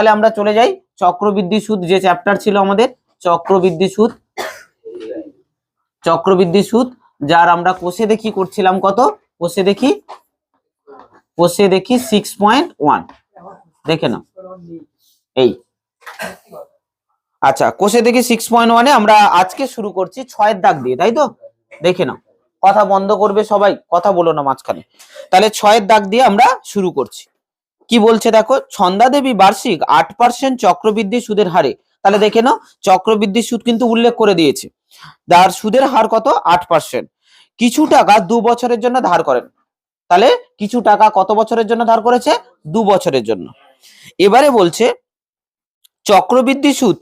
তাহলে আমরা চলে যাই চক্রবৃদ্ধি সুদ, যে চ্যাপ্টার ছিল আমাদের চক্রবৃদ্ধি সুদ। চক্রবৃদ্ধি সুদ যার আমরা কোষে দেখি করছিলাম কত, কোষে দেখি 6.1 দেখে নাও এই। আচ্ছা, কোষে দেখি 6.1 আমরা আজকে শুরু করছি 6 দাগ দিয়ে, তাই তো? দেখে নাও, কথা বন্ধ করবে সবাই, কথা বলো না মাঝখানে। তাহলে 6 দাগ দিয়ে আমরা শুরু করছি। কি বলছে দেখো, ছন্দা দেবী বার্ষিক 8% চক্রবৃদ্ধি সুদের হারে, তাহলে দেখে নাও চক্রবৃদ্ধি সুদ কিন্তু উল্লেখ করে দিয়েছে, তার সুদের হার কত 8%। কিছু টাকা 2 বছরের জন্য ধার করেন, তাহলে কিছু টাকা কত বছরের জন্য ধার করেছে, 2 বছরের জন্য। এবারে বলছে চক্রবৃদ্ধি সুদ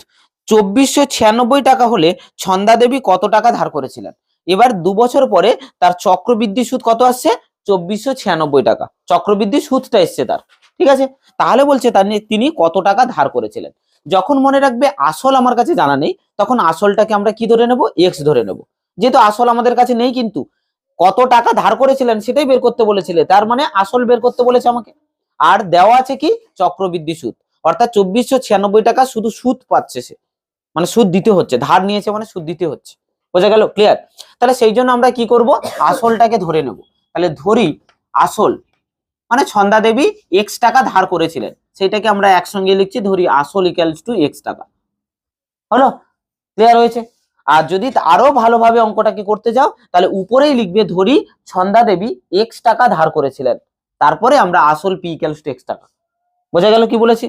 2496 টাকা হলে ছন্দা দেবী কত টাকা ধার করেছিলেন। এবার 2 বছর পরে তার চক্রবৃদ্ধি সুদ কত আসছে, 2496 টাকা চক্রবৃদ্ধি সুদটা এসছে তার, ঠিক আছে? তাহলে বলছে তিনি কত টাকা ধার করেছিলেন। যখন মনে রাখবে আসল আমার কাছে জানা নেই, তখন আসলটাকে আমরা কি ধরে নেব, এক্স ধরে নেব। যেহেতু আসল আমাদের কাছে নেই, কিন্তু কত টাকা ধার করেছিলেন সেটাই বের করতে বলেছিলে, তার মানে আসল বের করতে বলেছে আমাকে। আর দেওয়া আছে কি, চক্রবৃদ্ধি সুদ, অর্থাৎ 2496 টাকা শুধু সুদ পাচ্ছে সে, মানে সুদ দিতে হচ্ছে, ধার নিয়েছে মানে সুদ দিতে হচ্ছে। বোঝা গেল, ক্লিয়ার? তাহলে সেই জন্য আমরা কি করব, আসলটাকে ধরে নেব। তাহলে ধরি আসল, মানে ছন্দা দেবী x টাকা ধার করেছিলেন, সেটাকে আমরা একসঙ্গে লিখছি, ধরি আসল ইকুয়ালস টু x টাকা। হলো, ক্লিয়ার হয়েছে? আর যদি আরো ভালোভাবে অঙ্কটাকে করতে যাও, তাহলে উপরেই লিখবে ধরি ছন্দা দেবী x টাকা ধার করেছিলেন, তারপরে আমরা আসল p ইকুয়ালস টু x টাকা। বোঝা গেল কি বলেছি?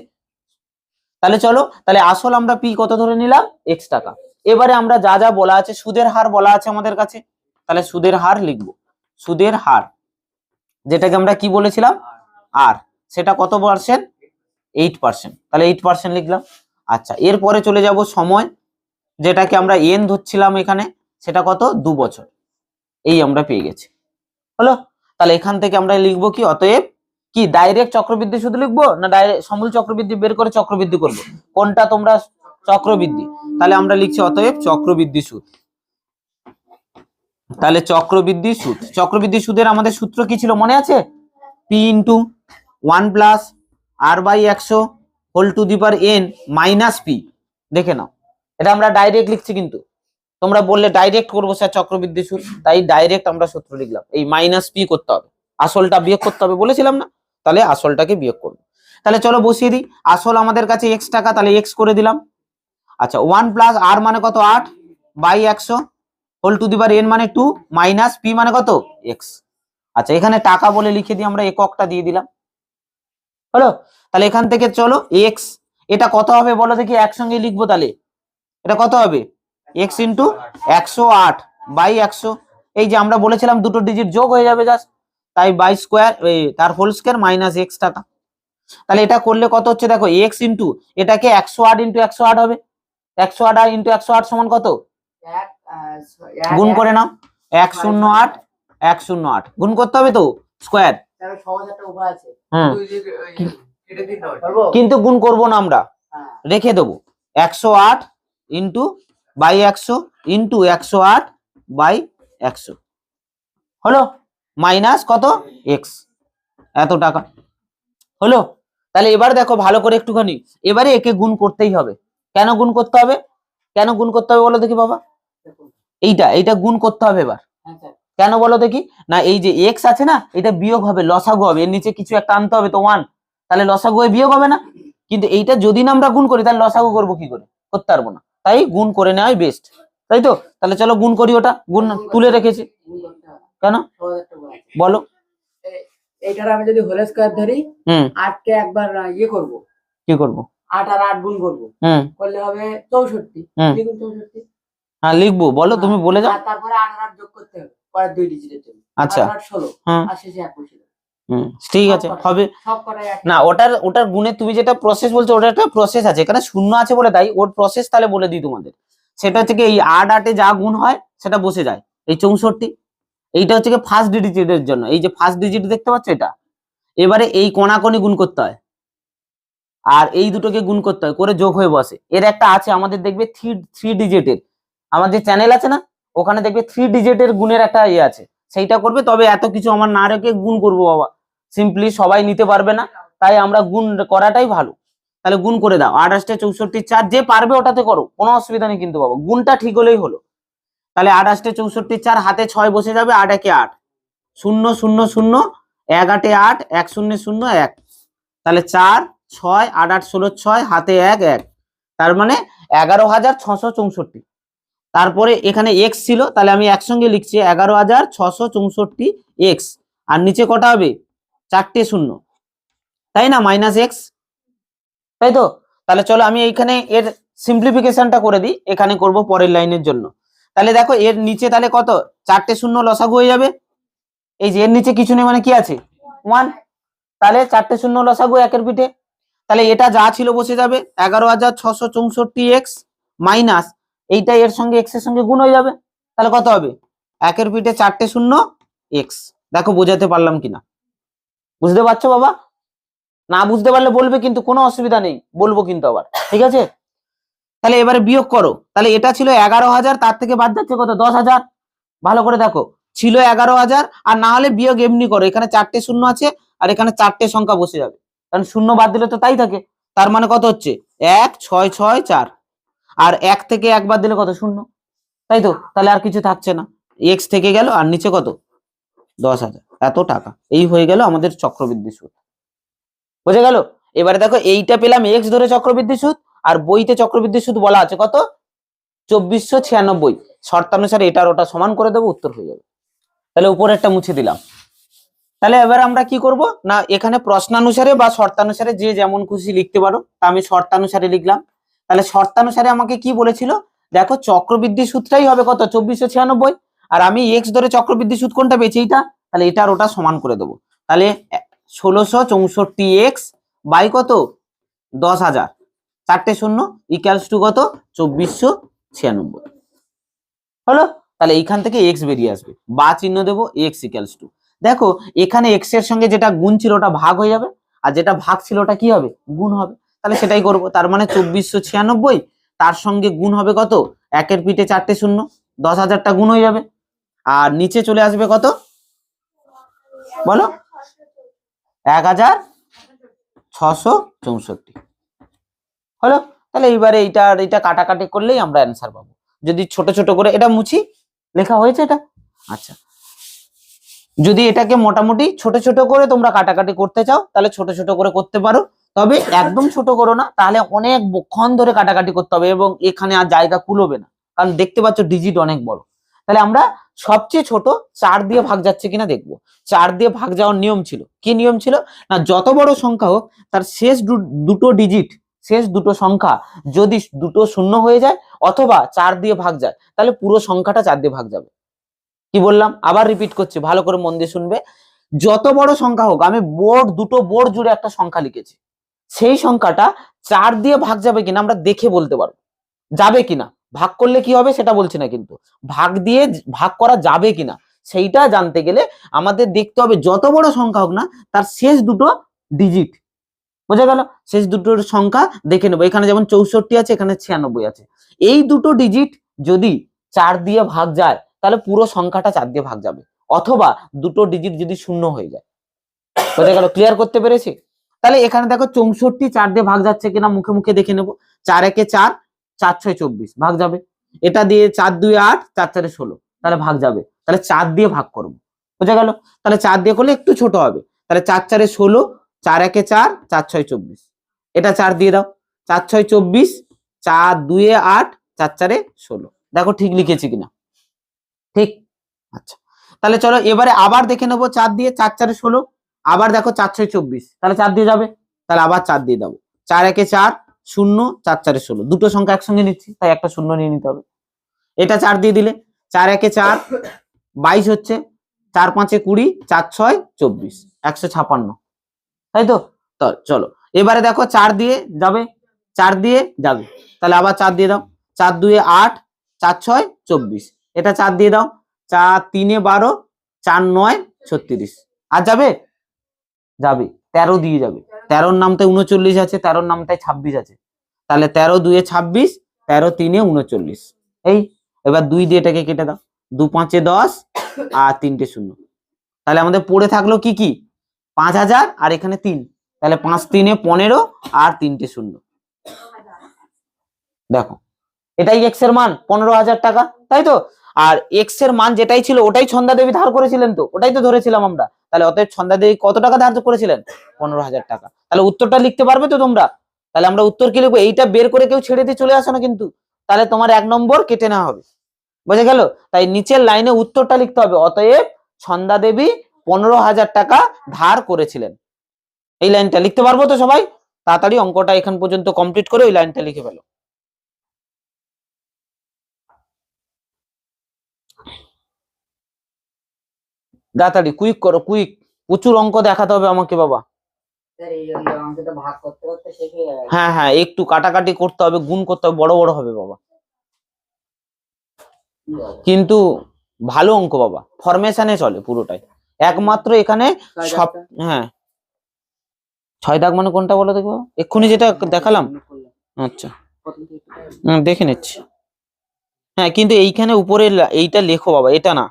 তাহলে চলো, তাহলে আসল আমরা p কত ধরে নিলাম, x টাকা। এবারে আমরা যা যা বলা আছে, সুদের হার বলা আছে আমাদের কাছে, তাহলে সুদের হার লিখবো। সুদের হার যেটাকে আমরা কি বলেছিলাম, আর সেটা কত পার্সেন্ট, 8%, তাহলে 8% লিখলাম। আচ্ছা, এরপরে চলে যাব সময়, যেটাকে আমরা এন ধরছিলাম এখানে, সেটা কত, 2 বছর, এই আমরা পেয়ে গেছি। হলো, তাহলে এখান থেকে আমরা লিখবো কি, অতএব কি ডাইরেক্ট চক্রবৃদ্ধি সুদ লিখবো না ডাইরেক্ট সমূল চক্রবৃদ্ধি বের করে চক্রবৃদ্ধি করব, কোনটা তোমরা, চক্রবৃদ্ধি। তাহলে আমরা লিখছি অতএব চক্রবৃদ্ধি সুদ। তাহলে চক্রবৃদ্ধি সুদ, চক্রবৃদ্ধি সুদের আমাদের সূত্র কি ছিল মনে আছে, p into 1 plus r by 100 whole to the power n minus p। দেখে নাও, এটা আমরা ডাইরেক্ট লিখছি, কিন্তু তোমরা বললে ডাইরেক্ট করবো স্যার চক্রবৃদ্ধি সুদ, তাই ডাইরেক্ট আমরা সূত্র লিখলাম, এই মাইনাস p করতে হবে, আসলটা বিয়োগ করতে হবে বলেছিলাম না, তাহলে আসলটাকে বিয়োগ করবো। তাহলে চলো বসিয়ে দিই, আসল আমাদের কাছে x টাকা, তাহলে x করে দিলাম। আচ্ছা, 1 প্লাস r মানে কত 8 by 100 whole to the power n মানে 2 মাইনাস p মানে কত x। আচ্ছা, এখানে টাকা বলে লিখে দিই আমরা, এককটা দিয়ে দিলাম। হলো, তাহলে এখান থেকে চলো x, এটা কত হবে বলো দেখি, একসঙ্গে লিখবো, তাহলে এটা কত হবে, x ইন্টু 108 বাই 100, এই যে আমরা বলেছিলাম দুটো ডিজিট যোগ হয়ে যাবে জাস্ট, তাই বাই স্কোয়ার তার হোল স্কোয়ার মাইনাস x টাকা। তাহলে এটা করলে কত হচ্ছে দেখো, x ইন্টু এটাকে 108 ইন্টু 108 হবে, 108 ইন্টু 108 সমান কত, গুণ করে নাও, 108 108 গুণ করতে হবে তো, স্কোয়ার। কিন্তু গুণ করব না আমরা, রেখে দেবো 108 ইন্টু বাই 100 ইন্টু 108 বাই 100, হলো মাইনাস কত x, এত টাকা। হলো, তাহলে এবার দেখো ভালো করে একটুখানি, এবারে একে গুণ করতেই হবে। কেন গুণ করতে হবে, কেন গুণ করতে হবে বলো দেখি বাবা, এইটা গুণ করতে হবে এবার, কেন বলো দেখি না, এই যে x আছে না, এটা বিয়োগ হবে, লসাগু হবে, এর নিচে কিছু একটা আনতে হবে তো 1, তাহলে লসাগু হয়ে বিয়োগ হবে না, কিন্তু এইটা যদি না আমরা গুণ করি তাহলে লসাগু করবো কি করে, করতে পারবো না, তাই গুণ করে নেওয়াই বেস্ট, তাই তো? তাহলে চলো গুণ করি, ওটা গুণ তুলে রেখেছি, কেন বলো, এইটার আমি যদি হোল স্কয়ার ধরি, 8 কে একবার ইয়ে করব, কি করব, 8 আর 8 গুণ করব, করলে হবে 64, লিখুন 64। হ্যাঁ লিখবো, বলো তুমি বলে যাও। তারপরে 8 আর 8 যোগ করতে হবে পরের দুই ডিজিটের জন্য, আচ্ছা 8 16 আর শেষে 21। ঠিক আছে, হবে না, ওটার গুণে তুমি যেটা প্রসেস বলছো, ওটা একটা প্রসেস আছে, এখানে শূন্য আছে বলে তাই ওর প্রসেস তাহলে বলে দিই তোমাদের, সেটা হচ্ছে কি এই 8 8 এ যা গুণ হয় সেটা বসে যায়, এই 64, এইটা হচ্ছে কি ফার্স্ট ডিজিটের জন্য, এই যে ফার্স্ট ডিজিট দেখতে পাচ্ছ এটা, এবারে এই কোণাকোণি গুণ করতে হয়, আর এই দুটোকে গুণ করতে হয়, করে যোগ হয়ে বসে। এর একটা আছে আমাদের দেখবে থ্রি ডিজিটের, আমাদের চ্যানেল আছে না, ওখানে দেখবে 3 ডিজিটের গুণের একটা ইয়ে আছে, সেইটা করবে, তবে এত কিছু আমার না রেখে গুণ করবো বাবা, সিম্পলি সবাই নিতে পারবে না, তাই আমরা গুণ করাটাই ভালো। তাহলে গুণ করে দাও। 28 64 4, যে পারবে ওটাতে করো, কোনো অসুবিধা নেই কিন্তু বাবা, গুণটা ঠিক হলেই হলো। তাহলে 28 64 4, হাতে 6 বসে যাবে, 8 একে 8, 0 0 0, 1 8 8, 1 0 0 1, তাহলে 4 6 8 8 16 6, হাতে 1 1, তার মানে 11,664। তারপরে এখানে এক্স ছিল, তাহলে আমি একসঙ্গে লিখছি 11,664 এক্স, আর নিচে কটা হবে, 4টে শূন্য, তাই না, মাইনাস এক্স, তাই তো। তাহলে চলো আমি এইখানে এর সিম্পলিফিকেশনটা করে দিই, এখানে করব পরের লাইনের জন্য। তাহলে দেখো এর নিচে তাহলে কত, 4টে শূন্য লসাগু হয়ে যাবে, এই যে এর নিচে কিছু নেই মানে কি আছে, 1, তাহলে 4টে শূন্য লসাগু একের পিঠে, তাহলে এটা যা ছিল বসে যাবে 11,664 এক্স মাইনাস এইটা এর সঙ্গে এক্স এর সঙ্গে গুণ হয়ে যাবে, তাহলে কত হবে, একের পিঠে 4টে শূন্য এক্স। দেখো বোঝাতে পারলাম কিনা, বুঝতে পারছো বাবা? না বুঝতে পারলে বলবে কিন্তু, কোনো অসুবিধা নেই, বলবো কিন্তু আবার, ঠিক আছে। তাহলে এবারে বিয়োগ করো, তাহলে এটা ছিল 11,000, তার থেকে বাদ যাচ্ছে কত, 10,000, ভালো করে দেখো, ছিল 11,000, আর না হলে বিয়োগ এমনি করো, এখানে 4টে শূন্য আছে আর এখানে 4টে সংখ্যা বসে যাবে, কারণ শূন্য বাদ দিলে তো তাই থাকে, তার মানে কত হচ্ছে 1 6 6 4, আর 1 থেকে 1 বাদ দিলে কত, শূন্য, তাই তো, তাহলে আর কিছু থাকছে না, এক্স থেকে গেল, আর নিচে কত, 10,000, এত টাকা। এই হয়ে গেল আমাদের চক্রবৃদ্ধি সুদ, বুঝে গেল। এবারে দেখো এইটা পেলাম এক্স ধরে চক্রবৃদ্ধি সুদ, আর বইতে চক্রবৃদ্ধি সুদ বলা আছে কত, 2496, শর্তানুসারে এটা আর ওটা সমান করে দেবো, উত্তর হয়ে যাবে। তাহলে উপরেরটা মুছে দিলাম। তাহলে এবার আমরা কি করব না, এখানে প্রশ্নানুসারে বা শর্তানুসারে যে যেমন খুশি লিখতে পারো, তা আমি শর্তানুসারে লিখলাম। তাহলে শর্তানুসারে আমাকে কি বলেছিল, দেখো চক্রবৃদ্ধি সূত্রটাই হবে কত, 2496, আর আমি এক্স ধরে চক্রবৃদ্ধি সুদ কোনটা পেয়েছি, এইটা, তাহলে এটা আর ওটা সমান করে দেবো। তাহলে 1664 এক্স বাই কত, 10,000, 4টে শূন্য ইকুয়ালস টু কত, 2496, হলো। তাহলে এইখান থেকে এক্স বেরিয়ে আসবে, বা চিহ্ন দেবো, এক্স ইকুয়ালস টু, দেখো এখানে এক্স এর সঙ্গে যেটা গুণ ছিল ওটা ভাগ হয়ে যাবে, আর যেটা ভাগ ছিল ওটা কি হবে, গুণ হবে, তাহলে সেটাই করব। তার মানে 2496, তার সঙ্গে গুণ হবে কত, একের পিঠে 4টে শূন্য, 10,000টা গুণ হয়ে যাবে, আর নিচে চলে আসবে কত, বলো, 1,664, হলো। তাহলে এইবারে এটা কাটাকাটি করলেই আমরা অ্যান্সার পাবো। যদি ছোট ছোট করে এটা মুছি, লেখা হয়েছে এটা, আচ্ছা, যদি এটাকে মোটামুটি ছোট ছোট করে তোমরা কাটাকাটি করতে চাও তাহলে ছোট ছোট করে করতে পারো, তবে একদম ছোট করো না, তাহলে অনেকক্ষণ ধরে কাটাকাটি করতে হবে এবং এখানে আর জায়গা কুলোবে না, কারণ দেখতে পাচ্ছ ডিজিট অনেক বড়। তাহলে আমরা সবচেয়ে ছোট 4 দিয়ে ভাগ যাচ্ছে কিনা দেখবো। 4 দিয়ে ভাগ যাওয়ার নিয়ম ছিল, কি নিয়ম ছিল না, যত বড় সংখ্যা হোক তার শেষ দুটো ডিজিট, শেষ দুটো সংখ্যা যদি দুটো শূন্য হয়ে যায় অথবা 4 দিয়ে ভাগ যায়, তাহলে পুরো সংখ্যাটা 4 দিয়ে ভাগ যাবে। কি বললাম, আবার রিপিট করছি, ভালো করে মন দিয়ে শুনবে। যত বড় সংখ্যা হোক, আমি দুটো বোর্ড জুড়ে একটা সংখ্যা লিখেছি, সেই সংখ্যাটা 4 দিয়ে ভাগ যাবে কিনা আমরা দেখে বলতে পারবো, যাবে কিনা, ভাগ করলে কি হবে সেটা বলছি না, কিন্তু ভাগ দিয়ে ভাগ করা যাবে কিনা সেইটা জানতে গেলে আমাদের দেখতে হবে যত বড় সংখ্যা হোক না তার শেষ দুটো ডিজিট, বোঝা গেল, শেষ দুটোর সংখ্যা দেখে নেবো। এখানে যেমন 64 আছে, এখানে 96 আছে, এই দুটো ডিজিট যদি 4 দিয়ে ভাগ যায় তাহলে পুরো সংখ্যাটা 4 দিয়ে ভাগ যাবে, অথবা দুটো ডিজিট যদি শূন্য হয়ে যায়, বোঝা গেল, ক্লিয়ার করতে পেরেছি। তাহলে এখানে দেখো 64 4 দিয়ে ভাগ যাচ্ছে কিনা মুখে মুখে দেখে নেবো, 4 একে 4, 4 6 24 ভাগ যাবে, এটা দিয়ে 4 2 8, 4 4 16, তাহলে ভাগ যাবে, তাহলে 4 দিয়ে ভাগ করবো, বোঝা গেল। তাহলে 4 দিয়ে করলে একটু ছোট হবে, তাহলে 4 4 16, 4 একে 4, 4 6 24, এটা 4 দিয়ে দাও, 4 6 24, 4 2 8, 4 4 16, দেখো ঠিক লিখেছি কিনা, ঠিক, আচ্ছা। তাহলে চলো এবারে আবার দেখে নেবো 4 দিয়ে, 4 4 16, আবার দেখো 4 6 24, তাহলে 4 দিয়ে যাবে, তাহলে আবার 4 দিয়ে দাও, 4 একে 4, 0, 4 4 16, দুটো সংখ্যা একসঙ্গে নিচ্ছি তাই একটা শূন্য নিয়ে নিতে হবে, এটা 4 দিয়ে দিলে 4 একে 4, 22 হচ্ছে, 4 5 20, 4 6 24, 156, তাই তো। চলো এবারে দেখো 4 দিয়ে যাবে, 4 দিয়ে যাবে, তাহলে আবার 4 দিয়ে দাও, 4 2 8, 4 6 24, এটা 4 দিয়ে দাও, 4 3 12, 4 9 36, আর যাবে, যাবে, 13 দিয়ে যাবে, 13 নামতে 39 আছে, 13 নামতে 26 আছে, তাহলে 13 2 26, 13 3 39, এই এবার 2 দিয়ে এটাকে কেটে দাও, 2 5 10 আর 3টে শূন্য, তাহলে আমাদের পড়ে থাকলো কি কি, 5000 আর এখানে 3, তাহলে 5 3 15 আর 3টে শূন্য। দেখো এটাই এক্স এর মান 15,000 টাকা, তাই তো? আর এক্স এর মান যেটাই ছিল ওটাই ছন্দা দেবী ধার করেছিলেন, তো ওটাই তো ধরেছিলাম আমরা। তাহলে অতএব ছন্দা দেবী কত টাকা ধার করেছিলেন? 15,000 টাকা। তাহলে উত্তরটা লিখতে পারবে তো তোমরা? তাহলে আমরা উত্তর কি লিখবো? এইটা বের করে কেউ ছেড়ে দিয়ে চলে আসো না কিন্তু, তাহলে তোমার 1 নম্বর কেটে নেওয়া হবে। বুঝে গেল? তাই নিচের লাইনে উত্তরটা লিখতে হবে, অতএব ছন্দা দেবী 15,000 টাকা ধার করেছিলেন। এই লাইনটা লিখতে পারবো তো সবাই? তাড়াতাড়ি অঙ্কটা এখান পর্যন্ত কমপ্লিট করে ওই লাইনটা লিখে ফেলো। তাড়াতাড়ি কুইক করো, কুইক। প্রচুর অঙ্ক দেখাতে হবে আমাকে বাবা। ভাগ করতে করতে শিখে যাবে। হ্যাঁ হ্যাঁ, একটু কাটাকাটি করতে হবে, গুণ করতে হবে, বড় বড় হবে বাবা। কিন্তু ভালো অঙ্ক বাবা, ফরমেশনে চলে পুরোটাই। একমাত্র এখানে সব, হ্যাঁ 6 দাগ মানে কোনটা বলো দেখো? এক্ষুনি যেটা দেখালাম। আচ্ছা দেখে নিচ্ছি। হ্যাঁ কিন্তু এইখানে উপরে এইটা লেখো বাবা, এটা না।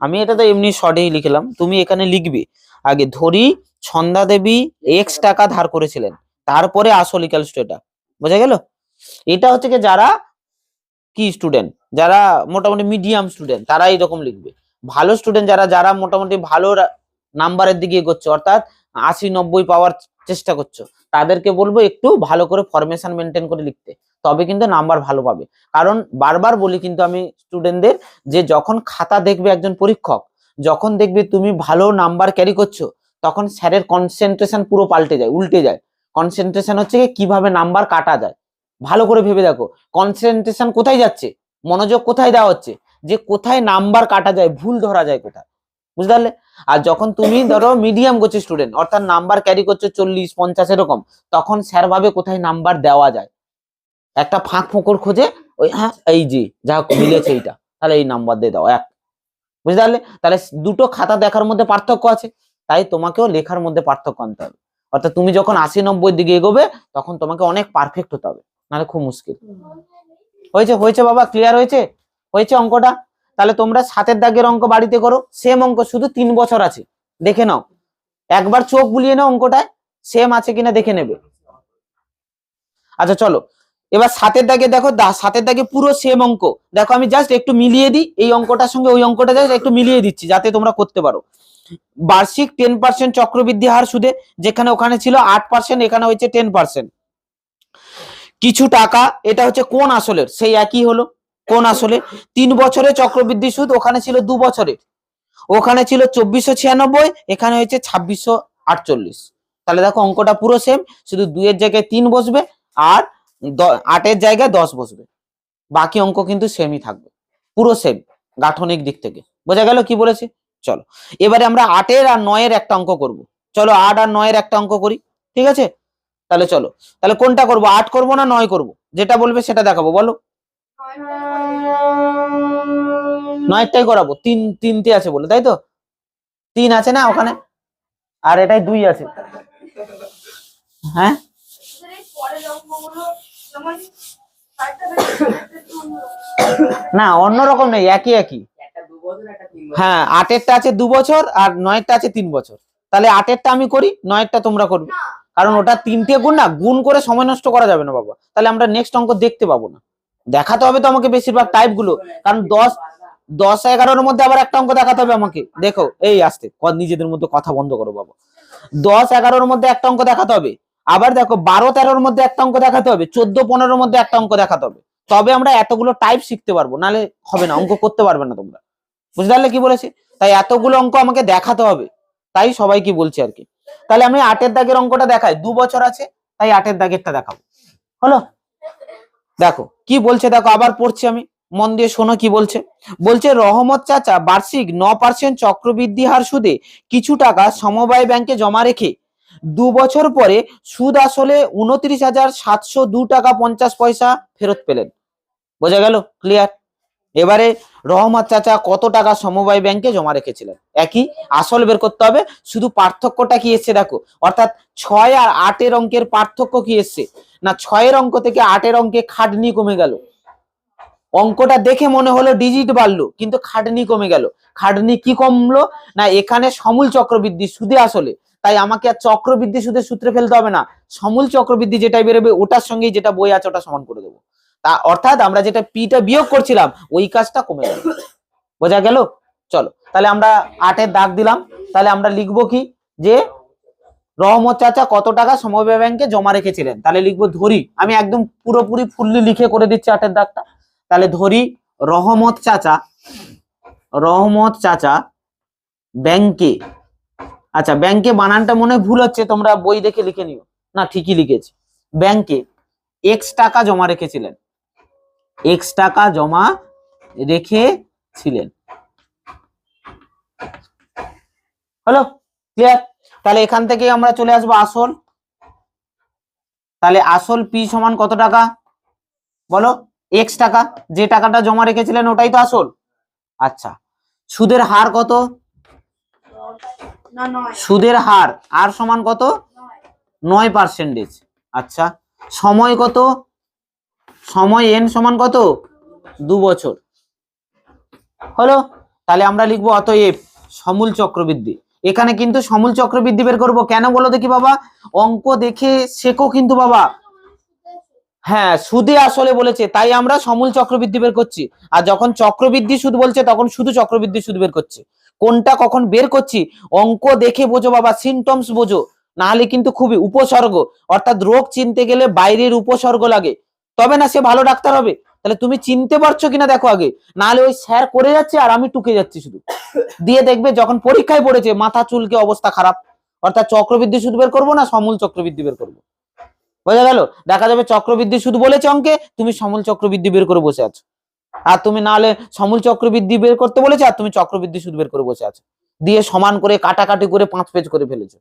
আমি এটা তো এমনি শর্টেই লিখলাম, তুমি এখানে লিখবে আগে ধরি ছন্দা দেবী এক্স টাকা ধার করেছিলেন, তারপরে আসল ইকুয়ালস টু এটা। বোঝা গেল? এটা হচ্ছে কি যারা কি স্টুডেন্ট, যারা মোটামুটি মিডিয়াম স্টুডেন্ট তারা এইরকম লিখবে। ভালো স্টুডেন্ট যারা যারা মোটামুটি ভালো নাম্বারের দিকে এগোচ্ছে, অর্থাৎ 80 90 পাওয়ার চেষ্টা করছো, তাদেরকে বলবো একটু ভালো করে ফরমেশন মেনটেন করে লিখতে, তবে কিন্তু নাম্বার ভালো পাবে। কারণ বারবার বলি কিন্তু আমি স্টুডেন্টদের, যে যখন খাতা দেখবে একজন পরীক্ষক, যখন দেখবে তুমি ভালো নাম্বার ক্যারি করছো, তখন স্যারের কনসেন্ট্রেশন পুরো পাল্টে যায়, উল্টে যায়। কনসেন্ট্রেশন হচ্ছে কিভাবে নাম্বার কাটা যায়। ভালো করে ভেবে দেখো, কনসেন্ট্রেশন কোথায় যাচ্ছে, মনোযোগ কোথায় দেওয়া হচ্ছে, যে কোথায় নাম্বার কাটা যায়, ভুল ধরা যায় কোথায়। বুঝতে পারলে? আর যখন তুমি ধরো মিডিয়াম করছো স্টুডেন্ট, অর্থাৎ নাম্বার ক্যারি করছো 40 50 এরকম, তখন স্যার ভাবে কোথায় নাম্বার দেওয়া যায়, একটা ফাঁক ফোকর খোঁজে, ওই হ্যাঁ এই যে যা মিলেছে এইটা, তাহলে এই নাম্বার দিয়ে দাও এক। বুঝতে পারলে? তাহলে দুটো খাতা দেখার মধ্যে পার্থক্য আছে, তাই তোমাকেও লেখার মধ্যে পার্থক্য আনতে হবে। অর্থাৎ তুমি যখন 80 90 দিকে এগোবে, তখন তোমাকে অনেক পারফেক্ট হতে হবে, নাহলে খুব মুশকিল। হয়েছে হয়েছে বাবা, ক্লিয়ার হয়েছে? হয়েছে অঙ্কটা? তাহলে তোমরা 7 দাগের অঙ্ক বাড়িতে করো, সেম অঙ্ক, শুধু 3 বছর আছে, দেখে নাও একবার, চোখ বুলিয়ে নাও অঙ্কটায় সেম আছে কিনা দেখে নেবে। আচ্ছা চলো এবার 7 দাগে দেখো, 7 দাগে পুরো সেম অঙ্ক। দেখো আমি জাস্ট একটু মিলিয়ে দিই, এই অঙ্কটার সঙ্গে ওই অঙ্কটা জাস্ট একটু মিলিয়ে দিচ্ছি যাতে তোমরা করতে পারো। বার্ষিক 10% চক্রবৃদ্ধি হার সুদে, যেখানে ওখানে ছিল 8%, এখানে হয়েছে 10%। কিছু টাকা, এটা হচ্ছে কোন আসলের, সেই একই হলো কোন আসলে। 3 বছরের চক্রবৃদ্ধি সুদ, ওখানে ছিল 2 বছরের, ওখানে ছিল 2496, এখানে হয়েছে 2648। তাহলে দেখো অঙ্কটা পুরো সেম, শুধু 2 এর জায়গায় 3 বসবে আর 8 এর জায়গায় 10 বসবে, বাকি অঙ্ক কিন্তু সেমই থাকবে, পুরো সেম গাঠনিক দিক থেকে। বোঝা গেল কি বলেছি? চলো এবারে আমরা 8 এর আর 9 এর একটা অঙ্ক করব। চলো 8 আর 9 এর একটা অঙ্ক করি, ঠিক আছে? তাহলে চলো, তাহলে কোনটা করব, 8 করব না 9 করব? যেটা বলবে সেটা দেখাবো, বলো। 9টাই করাবো, 3টে আছে বলে, তাই তো? 3 আছে না ওখানে, আর এটাই 2 আছে। হ্যাঁ না অন্যরকম নেই, একই একই। হ্যাঁ 8এরটা আছে 2 বছর আর 9এরটা আছে 3 বছর। তাহলে 8এরটা আমি করি, 9এরটা তোমরা করবে, কারণ ওটা 3টে গুণ না, গুণ করে সময় নষ্ট করা যাবে না বাবা, তাহলে আমরা নেক্সট অঙ্ক দেখতে পাবো না। দেখাতে হবে তো আমাকে বেশিরভাগ টাইপ গুলো, কারণ 10 11-এর মধ্যে আবার একটা অঙ্ক দেখাতে হবে আমাকে। দেখো এই আসতে নিজেদের মধ্যে কথা বন্ধ করো বাবা। 10 11-এর মধ্যে একটা অঙ্ক দেখাতে হবে, আবার দেখো 12 13-এর মধ্যে একটা অঙ্ক দেখাতে হবে, 14 15-এর মধ্যে একটা অঙ্ক দেখাতে হবে, তবে আমরা এতগুলো টাইপ শিখতে পারবো, নালে হবে না, অঙ্ক করতে পারবে না তোমরা। বুঝতে পারলে কি বলেছি? তাই এতগুলো অঙ্ক আমাকে দেখাতে হবে, তাই সবাই কি বলছি আর কি। তাহলে আমি 8 এর দাগের অঙ্কটা দেখাই, 2 বছর আছে, তাই 8 এর দাগেরটা দেখাবো। হলো? দেখো কি বলছে, দেখো আবার পড়ছি আমি, মন দিয়ে শোনো কি বলছে। বলছে রহমত চাচা বার্ষিক 9% চক্রবৃদ্ধি হার সুদে কিছু টাকা সমবায় ব্যাংকে জমা রেখে 2 বছর পরে সুদ আসলে 29,702 টাকা 50 পয়সা ফেরত পেলেন। বোঝা গেল? ক্লিয়ার? এবারে রহমত চাচা কত টাকা সমবায় ব্যাংকে জমা রেখেছিলেন, একই, আসল বের করতে হবে, শুধু পার্থক্যটা কি এসছে দেখো, অর্থাৎ 6 আর 8 এর অঙ্কের পার্থক্য কি এসছে না, 6 এর অঙ্ক থেকে 8 এর অঙ্কে খাটনি কমে গেল। অঙ্কটা দেখে মনে হলো ডিজিট বাড়লো, কিন্তু খাটনি কমে গেল। খাটনি কি কমলো না, এখানে সমূল চক্রবৃদ্ধি সুদে আসলে তাই আমাকে আর চক্রবৃদ্ধি সুদের সূত্রে ফেলতে হবে না, সমূল চক্রবৃদ্ধি যেটাই বেরোবে ওটার সঙ্গেই যেটা বই আছে ওটা সমান করে দেবো। তা অর্থাৎ আমরা যেটা পিটা বিয়োগ করছিলাম ওই কাজটা কমে যাবে। বোঝা গেল? চলো তাহলে আমরা 8-এর দাগ দিলাম। তাহলে আমরা লিখবো কি, যে রহমত চাচা কত টাকা সমবায় ব্যাংকে জমা রেখেছিলেন। তাহলে লিখবো ধরি, আমি একদম পুরোপুরি ফুললি লিখে করে দিচ্ছি 8-এর দাগটা। তাহলে ধরি রহমত চাচা ব্যাংকে, আচ্ছা ব্যাংকে বানানটা মনে হয় ভুল হচ্ছে, তোমরা বই দেখে লিখে নিও। না ঠিকই লিখেছি, ব্যাংকে এক্স টাকা জমা রেখেছিলেন, এক্স টাকা জমা রেখেছিলেন। হলো? ক্লিয়ার? তাহলে এখান থেকে আমরা চলে আসবো আসল। তাহলে আসল পি সমান কত টাকা বলো? এক্স টাকা, যে টাকাটা জমা রেখেছিলেন ওটাই তো আসল। আচ্ছা, সুদের হার কত? সুদের হার আর সমান কত? 9%। আচ্ছা, সময় কত? সময় এন সমান কত? 2 বছর। হলো? তাহলে আমরা লিখবো অতএব সমূল চক্রবৃদ্ধি। এখানে কিন্তু সমূল চক্রবৃদ্ধি বের করবো, কেন বলো দেখি বাবা? অঙ্ক দেখে শেখো কিন্তু বাবা। হ্যাঁ, সুদে আসলে বলেছে তাই আমরা সমূল চক্রবৃদ্ধি বের করছি, আর যখন চক্রবৃদ্ধি সুদ বলছে তখন শুধু চক্রবৃদ্ধি সুদ বের করছে। কোনটা কখন বের করছি অঙ্ক দেখে বোঝো বাবা, সিমটমস বোঝো, না হলে কিন্তু খুবই উপসর্গ, অর্থাৎ রোগ চিনতে গেলে বাইরের উপসর্গ লাগে, তবে না সে ভালো ডাক্তার হবে। তাহলে তুমি চিনতে পারছো কিনা দেখো আগে, না হলে ওই স্যার করে যাচ্ছে আর আমি টুকে যাচ্ছি শুধু। দিয়ে দেখবে যখন পরীক্ষায় পড়েছে মাথা চুলকে অবস্থা খারাপ। অর্থাৎ চক্রবৃদ্ধি সুদ বের করবো না সমূল চক্রবৃদ্ধি বের করবো। বোঝা গেল? দেখা যাবে চক্রবৃদ্ধি শুধু বলেছে অঙ্কে, তুমি সমূল চক্রবৃদ্ধি বের করে বসে আছো, আর তুমি না হলে সমূল চক্রবৃদ্ধি বের করতে বলেছে আর তুমি চক্রবৃদ্ধি সুদ বের করে বসে আছো, দিয়ে সমান করে কাটাকাটি করে 5 পেজ করে ফেলেছো,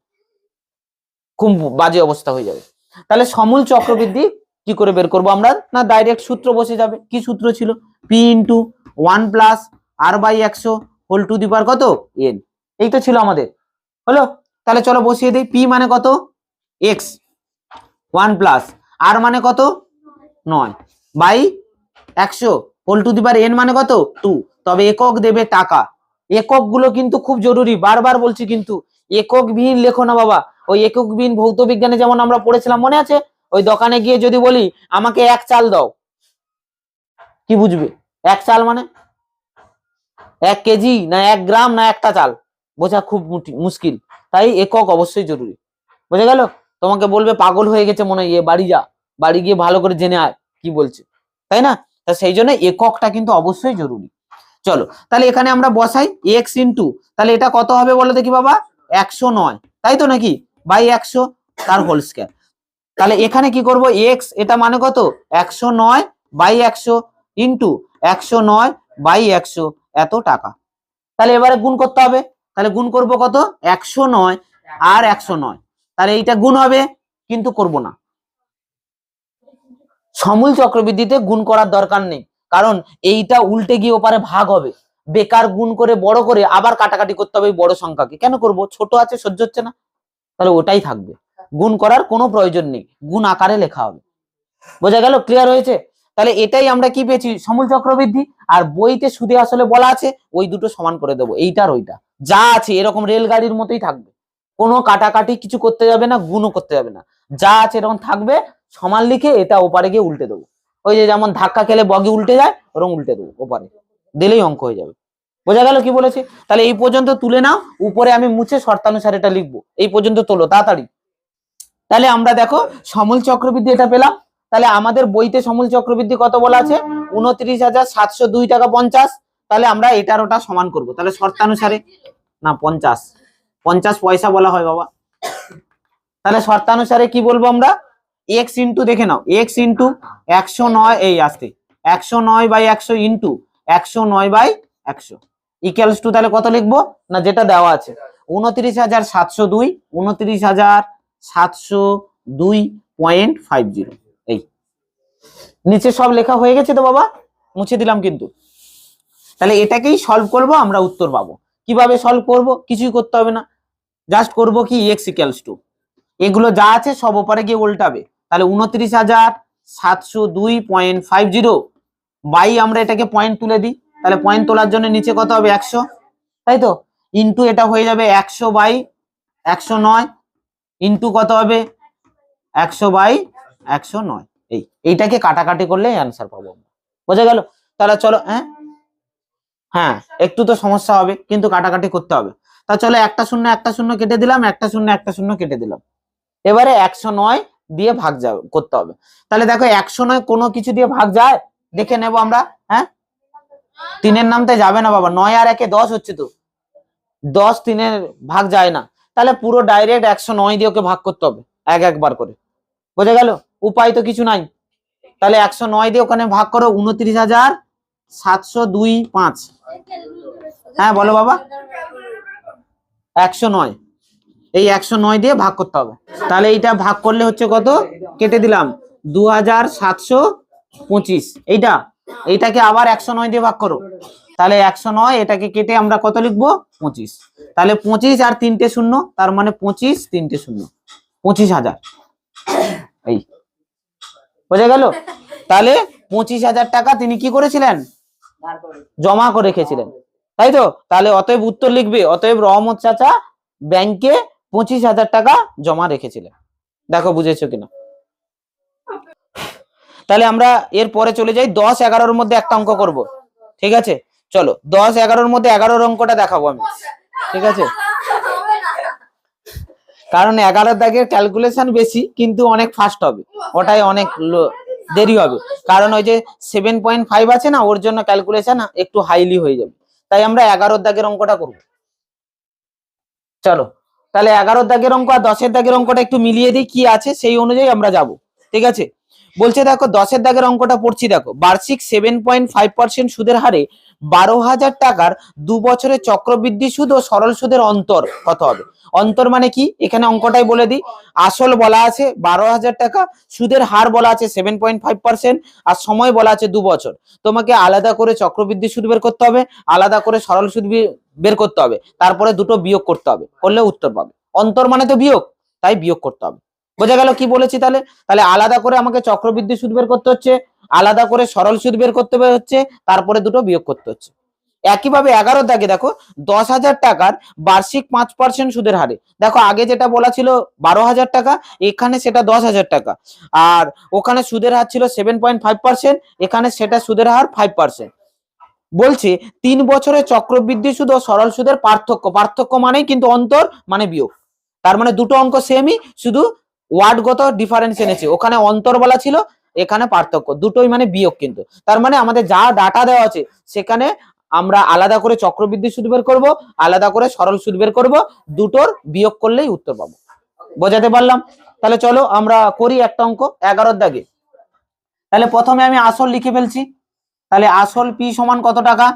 খুব বাজে অবস্থা হয়ে যাবে। তাহলে সমূল চক্রবৃদ্ধি কি করে বের করবো আমরা? না ডাইরেক্ট সূত্র বসে যাবে। কি সূত্র ছিল? P into 1 plus r by 100 whole to the power কত এন, এই তো ছিল আমাদের। হলো? তাহলে চলো বসিয়ে দিই। পি মানে কত? এক্স, 1 প্লাস আর মানে কত 9 by 100 whole to the power n মানে কত 2। তবে একক দেবে টাকা। একক গুলো কিন্তু খুব জরুরি, বারবার বলছি কিন্তু একক বিহীন লেখো না বাবা। ওই একক বিহীন ভৌত বিজ্ঞানে যেমন আমরা পড়েছিলাম মনে আছে? ওই দোকানে গিয়ে যদি বলি আমাকে 1 চাল দাও, কি বুঝবে? 1 চাল মানে 1 কেজি না 1 গ্রাম না একটা চাল, বোঝা খুব মুশকিল। তাই একক অবশ্যই জরুরি। বোঝা গেল? তোমাকে বলবে পাগল হয়ে গেছে মনে হয়, বাড়ি যা, বাড়ি গিয়ে ভালো করে জেনে আয় কি বলছে, তাই না? তা সেই জন্য এককটা কিন্তু অবশ্যই জরুরি। চলো তাহলে এখানে আমরা বসাই এক্স ইন্টু, তাহলে এটা কত হবে বলো দেখি বাবা? 109, তাই তো নাকি? বাই 100 তার হোল স্কয়ার। তাহলে এখানে কি করব? এক্স এটা মানে কত 109 বাই 100 ইন্টু 109 বাই 100 এত টাকা। তাহলে এবারে গুণ করতে হবে। তাহলে গুণ করব কত? 109 আর 109, তাহলে এইটা গুণ হবে কিন্তু করব না। সমূল চক্রবৃদ্ধিতে গুণ করার দরকার নেই, কারণ এইটা উল্টে গিয়ে ওপারে ভাগ হবে। বেকার গুণ করে বড় করে আবার কাটাকাটি করতে হবে বড় সংখ্যাকে, কেন করব? ছোট আছে সহ্য হচ্ছে না, তাহলে ওটাই থাকবে। গুণ করার কোনো প্রয়োজন নেই, গুণ আকারে লেখা হবে। বোঝা গেল? ক্লিয়ার হয়েছে? তাহলে এটাই আমরা কি পেয়েছি? সমূল চক্রবৃদ্ধি। আর বইতে সুদে আসলে বলা আছে ওই দুটো সমান করে দেবো, এইটার ওইটা যা আছে এরকম রেলগাড়ির মতোই থাকবে, কোনো কাটাকাটি কিছু করতে যাবে না, গুণও করতে যাবে না, যা আছে এরকম থাকবে। সমান লিখে এটা ওপারে গিয়ে উল্টে দেবো, ওই যে যেমন ধাক্কা খেলে বগি উল্টে যায় ওরকম উল্টে দেবো, ওপারে দিলেই অঙ্ক হয়ে যাবে। বোঝা গেল কি বলেছি? তাহলে এই পর্যন্ত তুলে নাও, উপরে আমি মুছে শর্তানুসারে এটা লিখবো, এই পর্যন্ত তোলো তাড়াতাড়ি। তাহলে আমরা দেখো সমূল চক্রবৃদ্ধি এটা পেলাম। তাহলে আমাদের বইতে সমূল চক্রবৃদ্ধি কত বলা আছে? 29,702 টাকা 50। তাহলে আমরা এটার ওটা সমান করব। তাহলে শর্তানুসারে না 50 পয়সা বলা হয় বাবা। তাহলে শর্তানুসারে কি বলবো আমরা? এক্স ইন্টু, দেখে নাও, এক্স ইন্টু 109, এই আসতে 109 by 100 into 109 by 100 equals to, তাহলে কত লিখবো? না যেটা দেওয়া আছে 29,702, 29,702.50। এই নিচে সব লেখা হয়ে গেছে তো বাবা, মুছে দিলাম কিন্তু। তাহলে এটাকেই সলভ করব, আমরা উত্তর পাবো। কিভাবে সলভ করব? কিছুই করতে হবে না, জাস্ট করব কি এক্স ইকুয়ালস টু, এগুলো যা আছে সব ওপরে গিয়ে উল্টাবে। তাহলে 29,702.50 বাই, আমরা এটাকে পয়েন্ট তুলে দিই, তাহলে পয়েন্ট তোলার জন্য নিচে কত হবে 100, তাই তো, ইন্টু এটা হয়ে যাবে 100 বাই 109 ইন্টু কত হবে 100/109। এইটাকে কাটাকাটি করলে অ্যান্সার পাবো। বোঝা গেল? তাহলে চলো, হ্যাঁ একটু তো সমস্যা হবে, কিন্তু কাটাকাটি করতে হবে। তা চলো, একটা শূন্য কেটে দিলাম, একটা শূন্য কেটে দিলাম। এবারে 109 দিয়ে ভাগ করতে হবে। তাহলে দেখো 109 কোনো কিছু দিয়ে ভাগ যায়, দেখে নেব আমরা। হ্যাঁ, 3-এর নামতে যাবে না বাবা, 9 আর 1 10 হচ্ছে তো, 10 3-এর ভাগ যায় না। তাহলে পুরো ডাইরেক্ট 109 দিয়ে ওকে ভাগ করতে হবে একবার করে। বোঝা গেল? উপায় তো কিছু নাই। তাহলে 109 দিয়ে ওখানে ভাগ করো, 29,702.5। হ্যাঁ বলো বাবা, 109, এই 109 দিয়ে ভাগ করতে হবে। তাহলে এইটা ভাগ করলে হচ্ছে কত, কেটে দিলাম 2725। এইটাকে আবার 109 দিয়ে ভাগ করো, তাহলে 109, এটাকে কেটে আমরা কত লিখবো 25। তাহলে 25 আর 3টে শূন্য, তার মানে 25 3টে শূন্য, 25,000। এই বোঝা গেল? তাহলে 25,000 টাকা তিনি কি করেছিলেন, জমা করে রেখেছিলেন, তাই তো? তাহলে অতএব উত্তর লিখবে, অতএব রহমত চাচা ব্যাংকে 25,000 টাকা জমা রেখেছিলেন। দেখো বুঝেছো কিনা? তাহলে আমরা এর পরে চলে যাই 10-11-র মধ্যে একটা অঙ্ক করব। ঠিক আছে, চলো 10-11-র মধ্যে 11-র অঙ্কটা দেখাবো আমি। ঠিক আছে, কারণ 11 দাগের ক্যালকুলেশন বেশি, কিন্তু অনেক ফাস্ট হবে, ওটাই অনেক দেরি হবে। কারণ ওই যে 7.5 আছে না, ওর জন্য ক্যালকুলেশন একটু হাইলি হয়ে যাবে। তাই আমরা 11 দাগের অঙ্কটা করব। চলো, তাহলে 11 দাগের অঙ্ক আর 10 দাগের অঙ্কটা একটু মিলিয়ে দিই, কি আছে সেই অনুযায়ী আমরা যাব। ঠিক আছে, বলছে দেখো 10 দাগের অঙ্কটা পড়ছি, দেখো বার্ষিক 7.5% সুদের হারে 12,000 টাকার 2 বছরের চক্রবৃদ্ধি সুদ ও সরল সুদের অন্তর কত হবে। অন্তর মানে কি, এখানে অঙ্কটাই বলে দিই। আসল বলা আছে 12,000 টাকা, সুদের হার বলা আছে 7.5%, আর সময় বলা আছে 2 বছর। তোমাকে আলাদা করে চক্রবৃদ্ধি সুদ বের করতে হবে, আলাদা করে সরল সুদ বের করতে হবে, তারপরে দুটো বিয়োগ করতে হবে, করলে উত্তর পাবে। অন্তর মানে তো বিয়োগ, তাই বিয়োগ করতে হবে। বোঝা গেল কি বলেছি? তাহলে তাহলে আলাদা করে আমাকে চক্রবৃদ্ধি সুদ বের করতে হচ্ছে, আলাদা করে সরল সুদ বের করতে হচ্ছে, তারপরে দুটো বিয়োগ করতে হচ্ছে। একইভাবে 11 দাগে দেখো 10,000 টাকার বার্ষিক 5% সুদের হারে। দেখো আগে যেটা বলা ছিল 12,000 টাকা, এখানে সেটা 10,000 টাকা, আর ওখানে সুদের হার ছিল 7.5%, এখানে সেটা সুদের হার 5%। বলছে 3 বছরের চক্রবৃদ্ধি সুদ ও সরল সুদের পার্থক্য মানেই কিন্তু অন্তর মানে বিয়োগ। তার মানে দুটো অঙ্ক সেমই, শুধু ওয়ার্ডগত ডিফারেন্স এনেছে। ওখানে অন্তর বলা ছিল, এখানে পার্থক্য, দুটোই মানে বিয়োগ। কিন্তু তার মানে আমাদের যা ডাটা দেওয়া আছে সেখানে আমরা আলাদা করে চক্রবৃদ্ধি সুদ বের করব, আলাদা করে সরল সুদ বের করব, দুটোর বিয়োগ করলেই উত্তর পাবো। বোঝাতে পারলাম? তাহলে চলো আমরা করি একটা অঙ্ক 11 দাগে। তাহলে প্রথমে আমি আসল লিখে ফেলছি। তাহলে আসল পি সমান কত টাকা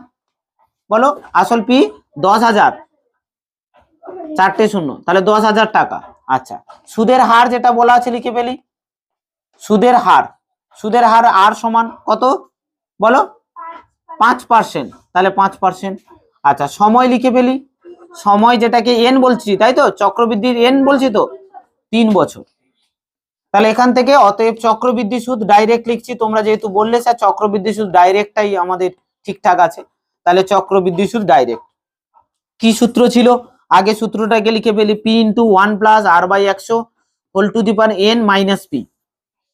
বলো? আসল পি 10,000, 4টে শূন্য, তাহলে 10,000 টাকা। আচ্ছা, সুদের হার যেটা বলা আছে লিখে ফেলি। সুদের হার আর সমান কত বলো? 5%, তাহলে 5%। আচ্ছা, সময় লিখে ফেলি। সময় যেটাকে এন বলছি, তাই তো, চক্রবৃদ্ধির এন বলছি তো, 3 বছর। তাহলে এখান থেকে অতএব চক্রবৃদ্ধি সুদ ডাইরেক্ট লিখছি। তোমরা যেহেতু বললে স্যার চক্রবৃদ্ধি সুদ ডাইরেক্টটাই আমাদের ঠিকঠাক আছে, তাহলে চক্রবৃদ্ধি সুদ ডাইরেক্ট। কি সূত্র ছিল? আগে সূত্রটাকে লিখে ফেলি, p into 1 plus r/100 whole to the power n minus p.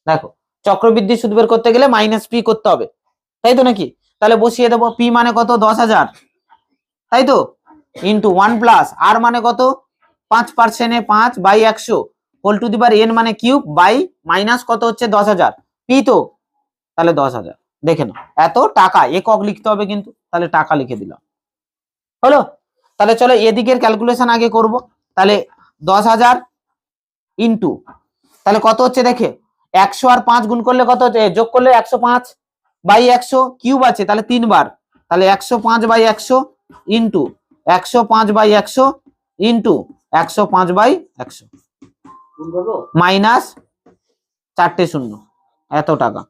দেখো চক্রবৃদ্ধি সুদ বের করতে গেলে মাইনাস পি করতে হবে, তাই তো নাকি? তাহলে বসিয়ে দেবো, পি মানে কত 10,000, তাই তো, ইন্টু 1 প্লাস আর মানে কত 5%, 5/100 whole to the power n মানে কিউব বাই মাইনাস কত হচ্ছে 10,000 পি তো, তাহলে 10,000। দেখে নাও, এত টাকা একক লিখতে হবে কিন্তু, তাহলে টাকা লিখে দিলাম, হলো। তাহলে চলো এদিকের ক্যালকুলেশন আগে করব। তাহলে 10,000 ইন্টু, তাহলে কত হচ্ছে দেখে, 100 আর 5 গুণ করলে কত হচ্ছে, যোগ করলে 105/100, কিউব আছে তাহলে 3 বার, তাহলে 105/100 ইন্টু 105/100 ইন্টু 105/100 মাইনাস 4টে শূন্য, এত টাকা,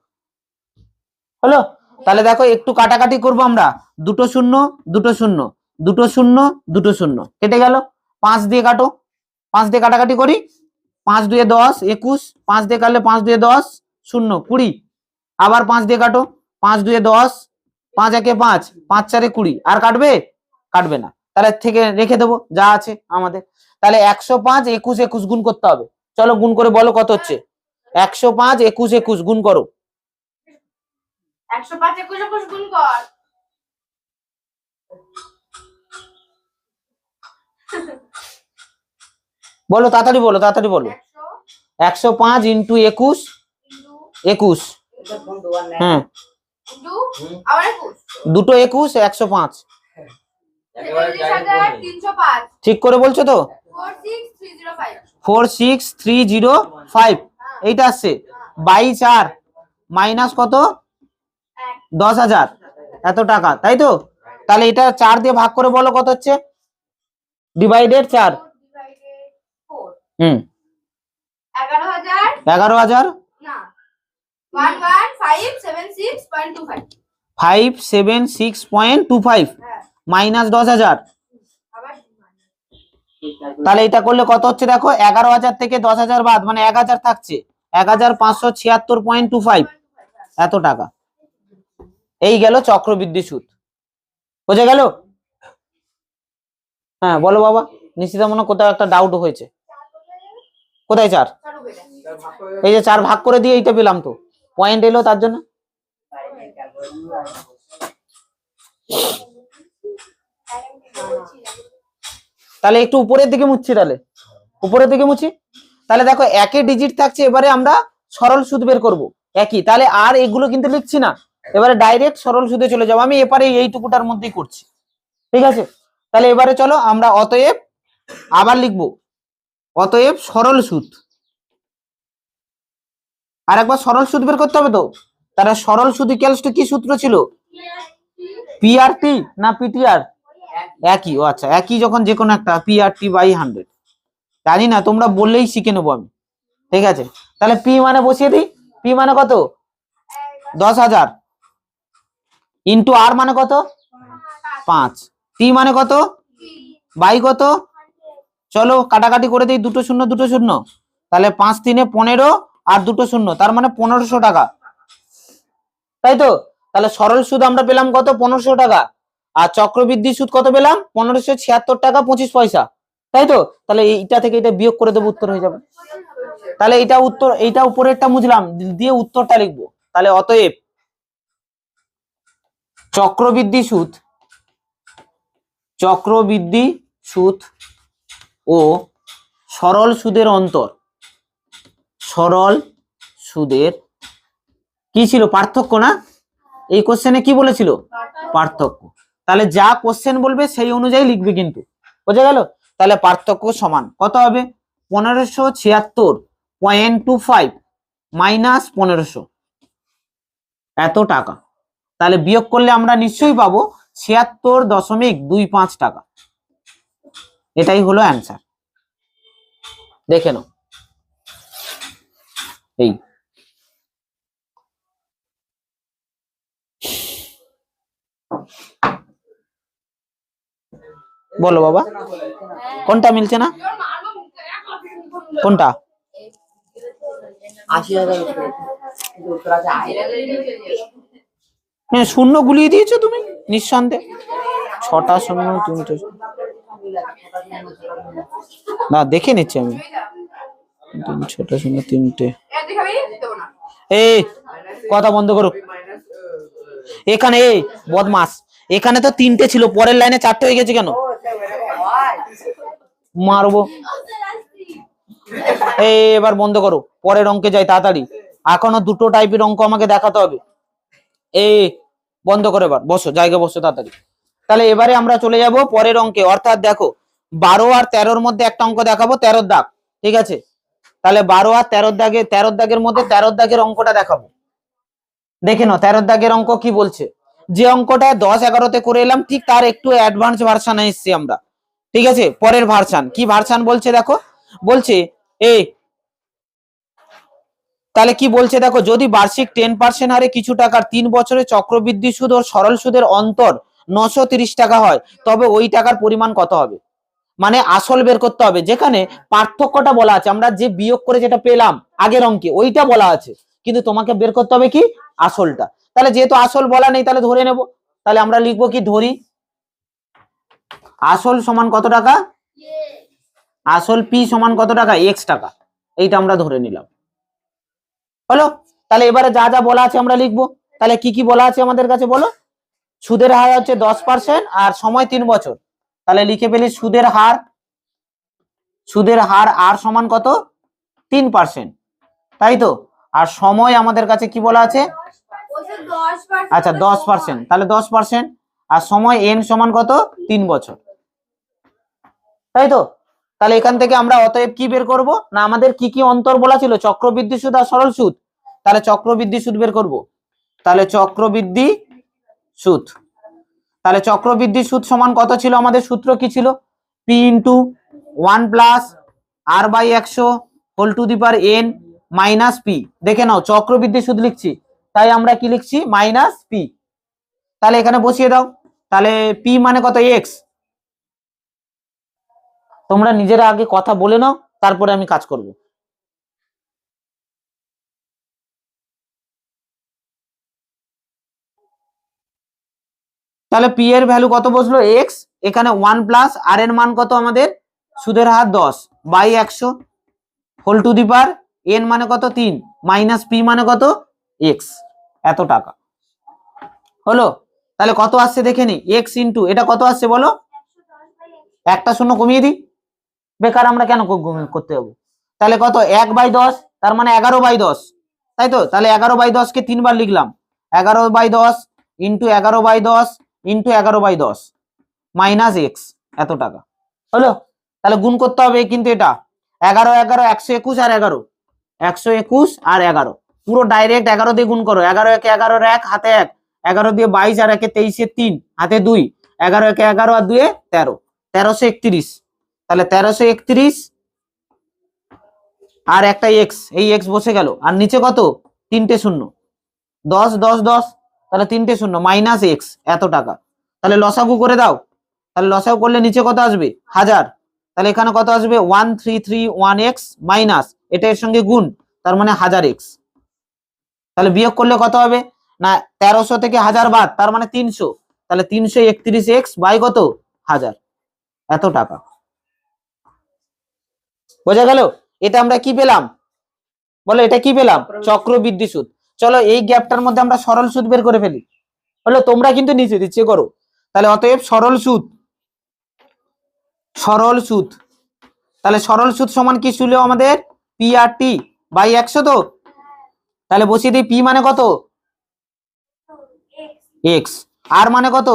হলো। তাহলে দেখো একটু কাটাকাটি করব আমরা, দুটো শূন্য দুটো শূন্য, দুটো শূন্য দুটো শূন্য কেটে গেল। 5 দিয়ে কাটো, 5 দিয়ে কাটাকাটি করি, 5 2 10 21, 5 দিয়ে কাটলে 5 2 10 0 20, আবার 5 দিয়ে কাটো, 5 2 10, 5 1 5, 5 4 20, আর কাটবে? কাটবে না, তাহলে থেকে রেখে দেবো যা আছে আমাদের। তাহলে 105 21 21 গুণ করতে হবে। চলো গুণ করে বলো কত হচ্ছে। 105 21 21 গুণ করো। 105 21 21 গুণ কর। বলো তাড়াতাড়ি বলো, তাড়াতাড়ি বলো। 105 ইন্টু 21 21। হ্যাঁ আবার 21 দুটো 21 105। 305 ঠিক করে বলছো তো? 46305 46305 এইটা আসছে। 22 আর মাইনাস কত 10,000 এত টাকা, তাই তো? তাহলে এটা 4 দিয়ে ভাগ করে বলো কত হচ্ছে। ডিভাইডেড 4। 11,000 না 11576.25 576.25 হ্যাঁ মাইনাস 10,000। আবার তাহলে এটা করলে কত হচ্ছে দেখো, 11,000 থেকে 10,000 বাদ মানে 1,000 থাকছে, 1,576.25 এত টাকা। এই গেল চক্রবৃদ্ধি সুদ। বোঝা গেল? হ্যাঁ বলো বাবা। নিশ্চিত মনে কোথাও একটা ডাউট হয়েছে। কোথায় 4? এই যে 4 ভাগ করে দিয়ে এইটা পেলাম তো, পয়েন্ট এলো তার জন্য। তাহলে একটু উপরের দিকে মুছছি, তাহলে উপরের দিকে মুছি। তাহলে দেখো একে ডিজিট থাকছে, এবারে আমরা সরল সুদ বের করব একই। তাহলে আর এগুলো কিন্তু লিখছি না, এবারে ডাইরেক্ট সরল সুদে চলে যাবো। আমি এবারে এইটুকুটার মধ্যেই করছি, ঠিক আছে? তাহলে এবারে চলো আমরা অতএব আবার লিখবো, অতএব সরল সুদ। আর একবার সরল সুদ বের করতে হবে তো। তাহলে সরল সুদ ইকুয়ালস টু কি সূত্র ছিল? পিআরটি না পিটিআর? একই। ও আচ্ছা, একই যখন যে কোনো একটা পিআরটি বাই 100। জানি না, তোমরা বললেই শিখে নেবো আমি, ঠিক আছে? তাহলে পি মানে বসিয়ে দিই। পি মানে কত? 10,000 ইন্টু আর মানে কত? 5। টি মানে কত? বাই কত? চলো কাটাকাটি করে দিই, দুটো শূন্য দুটো শূন্য। তাহলে 5 3 15 আর দুটো শূন্য, তার মানে 1500 টাকা, তাই তো? তাহলে সরল সুদ আমরা পেলাম কত? 1500 টাকা। আর চক্রবৃদ্ধি সুদ কত পেলাম? 1576 টাকা 25 পয়সা, তাই তো? তাহলে এইটা থেকে এটা বিয়োগ করে দেবো, উত্তর হয়ে যাবে। তাহলে এটা উত্তর, এইটা উপরেরটা মুছলাম দিয়ে উত্তরটা লিখবো। তাহলে অতএব চক্রবৃদ্ধি সুদ, চক্রবৃদ্ধি সুদ ও সরল সুদের অন্তর, সরল সুদের কি ছিল? পার্থক্য না? এই কোশ্চেনে কি বলেছিল? পার্থক্য। তাহলে যা কোশ্চেন বলবে সেই অনুযায়ী লিখবে কিন্তু, বোঝা গেল? তাহলে পার্থক্য সমান কত হবে? 1576.25 মাইনাস 1500 এত টাকা। তাহলে বিয়োগ করলে আমরা নিশ্চয়ই পাবো 76.25 টাকা। এটাই হলো অ্যান্সার। দেখে নাও। এই বলো বাবা, কোনটা মিলছে না? কোনটা? 80,000 হ্যাঁ শূন্য গুলিয়ে দিয়েছো তুমি নিঃসন্দেহে। 6টা শূন্য 3টে না, দেখে নিচ্ছি আমি। 6টা শূন্য 3টে। এই কথা বন্ধ করো। এখানে এই বদমাস, এখানে তো 3টে ছিল, পরের লাইনে 4টে হয়ে গেছে কেন? মারবো। এই এবার বন্ধ করো, পরের অঙ্কে যাই তাড়াতাড়ি। এখনো দুটো টাইপের অঙ্ক আমাকে দেখাতে হবে। এই বন্ধ করে এবার বসো, জায়গা বসো তাড়াতাড়ি। তাহলে এবারে আমরা চলে যাব পরের অঙ্কে, অর্থাৎ দেখো 12 আর 13-র মধ্যে একটা অঙ্ক দেখাবো, 13-র দাগ, ঠিক আছে? তাহলে 12 আর 13-র দাগে, 13-র দাগের মধ্যে 13-র দাগের অঙ্কটা দেখাবো। দেখে নাও 13-র দাগের অঙ্ক কি বলছে। যে অঙ্কটা 10-11-তে করে এলাম, ঠিক তার একটু অ্যাডভান্স ভার্সনে এসেছি আমরা, ঠিক আছে? পরের ভার্সন কি ভার্সন বলছে দেখো, বলছে এই তাহলে কি বলছে দেখো, যদি বার্ষিক 10% হারে কিছু টাকার 3 বছরে চক্রবৃদ্ধি সুদ ও সরল সুদের অন্তর 930 টাকা হয়, তবে ওই টাকার পরিমাণ কত হবে? মানে আসল বের করতে হবে, যেখানে পার্থক্যটা বলা আছে, আমরা যে বিয়োগ করে যেটা পেলাম আগের অঙ্কে ওইটা বলা আছে, কিন্তু তোমাকে বের করতে হবে কি? আসলটা। তাহলে যেহেতু আসল বলা নেই তাহলে ধরে নেব। তাহলে আমরা লিখবো কি? ধরি আসল সমান কত টাকা? আসল পি সমান কত টাকা, এক্স টাকা, এইটা আমরা ধরে নিলাম। হলো, তাহলে এবারে যা যা বলা আছে আমরা লিখবো। তাহলে কি কি বলা আছে আমাদের কাছে বলো? সুদের হার হচ্ছে 10% আর সময় 3 বছর। তাহলে লিখে ফেলি সুদের হার আর সমান কত, 3%, তাই তো। আর সময় আমাদের কাছে কি বলা আছে, বলছে 10%। আচ্ছা 10%, তাহলে 10%, আর সময় এন সমান কত, 3 বছর, তাই তো। তাহলে এখান থেকে আমরা অতএব কি বের করব না, আমাদের কি কি অন্তর বলা ছিল, চক্রবৃদ্ধি সুদ আর সরল সুদ। তাহলে চক্রবৃদ্ধি সুদ বের করব। তাহলে চক্রবৃদ্ধি সুদ, তাহলে চক্রবৃদ্ধি সুদ সমান কত ছিল, আমাদের সূত্র কি ছিল, P into 1 plus r by 100 whole to the power n minus p. দেখে নাও চক্রবৃদ্ধি সুদ লিখছি, তাই আমরা কি লিখছি, মাইনাস পি। তাহলে এখানে বসিয়ে দাও। তাহলে পি মানে কত, এক্স। তোমরা নিজেরা আগে কথা বলে নাও, তারপরে আমি কাজ করব। তাহলে পি এর ভ্যালু কত বসলো, এক্স। এখানে 1 প্লাস আর এর মান কত আমাদের, সুদের হার 10 by 100 whole to the power n মানে কত 3 মাইনাস পি মানে কত, এক্স, এত টাকা। হলো, তাহলে কত আসছে দেখে নি, এক্স ইন্টু এটা কত আসছে বলো, একটা শূন্য কমিয়ে দিই, বেকার আমরা কেন করতে যাবো। তাহলে কত, 1/10, তার মানে 11/10, তাই তো। তাহলে 11/10 কে 3 বার লিখলাম, 11/10 ইন্টু 11/10 ইন্টু 11/10 মাইনাস এক্স, এত টাকা। হলো, তাহলে গুণ করতে হবে কিন্তু এটা 11 11 121 আর 11 121 আর 11 পুরো ডাইরেক্ট 11 দিয়ে গুণ করো। 11 একে 11 1 হাতে 1, 11 দিয়ে 22 আর একে 23 3 হাতে 2, 11 একে 11 আর 2 13, 1331। তাহলে 1331 আর একটা এক্স, এই এক্স বসে গেল, আর নিচে কত, 3টে শূন্য, 10 10 10, তাহলে 3টে শূন্য মাইনাস এক্স, এত টাকা। তাহলে লসাগু করে দাও, তাহলে লসাগু করলে নিচে কত আসবে, 1000। তাহলে এখানে কত আসবে, 1331x মাইনাস এটা এর সঙ্গে গুণ, তার মানে 1000x। তাহলে বিয়োগ করলে কত হবে না, 1300 থেকে 1000 বাদ, তার মানে 300, তাহলে 331x বাই কত, 1000, এত টাকা। বোঝা গেল? এটা আমরা কি পেলাম বলো, এটা কি পেলাম, চক্রবৃদ্ধি সুদ। চলো এই গ্যাপটার মধ্যে আমরা সরল সুদ বের করে ফেলি। হলো, তোমরা কিন্তু নিচে দিচ্ছে করো। তাহলে অতএব সরল সুদ, তাহলে সরল সুদ সমান কি ছিল আমাদের, পি আর টি বাই 100 তো। তাহলে বসিয়ে দিই, পি মানে কত, এক্স, আর মানে কত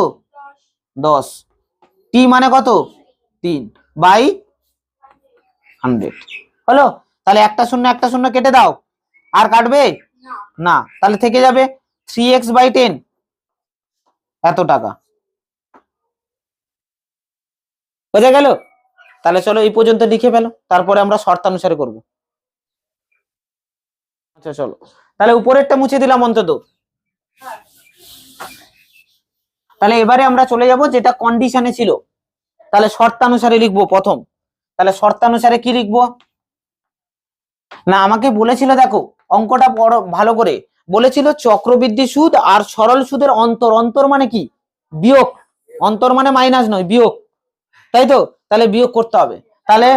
10, টি মানে কত 3 বাই 100। হলো, তাহলে একটা শূন্য কেটে দাও, আর কাটবে না, তাহলে থেকে যাবে 3x/10, এত টাকা। বোঝা গেল? তাহলে চলো এই পর্যন্ত লিখে ফেলো, তারপরে আমরা শর্তানুসারে করব। আচ্ছা চলো, তাহলে উপরেরটা মুছে দিলাম অন্তত। তাহলে এবারে আমরা চলে যাব যেটা কন্ডিশনে ছিল। তাহলে শর্তানুসারে লিখবো প্রথম। তাহলে শর্তানুসারে কি লিখবো না, আমাকে বলেছিল, দেখো অঙ্কটা বড় ভালো করে বলেছিল, চক্রবৃদ্ধি সুদ আর সরল সুদের অন্তর, অন্তর মানে কি, বিয়োগ, অন্তর মানে মাইনাস নয়, বিয়োগ, তাই তো। তাহলে বিয়োগ করতে হবে। তাহলে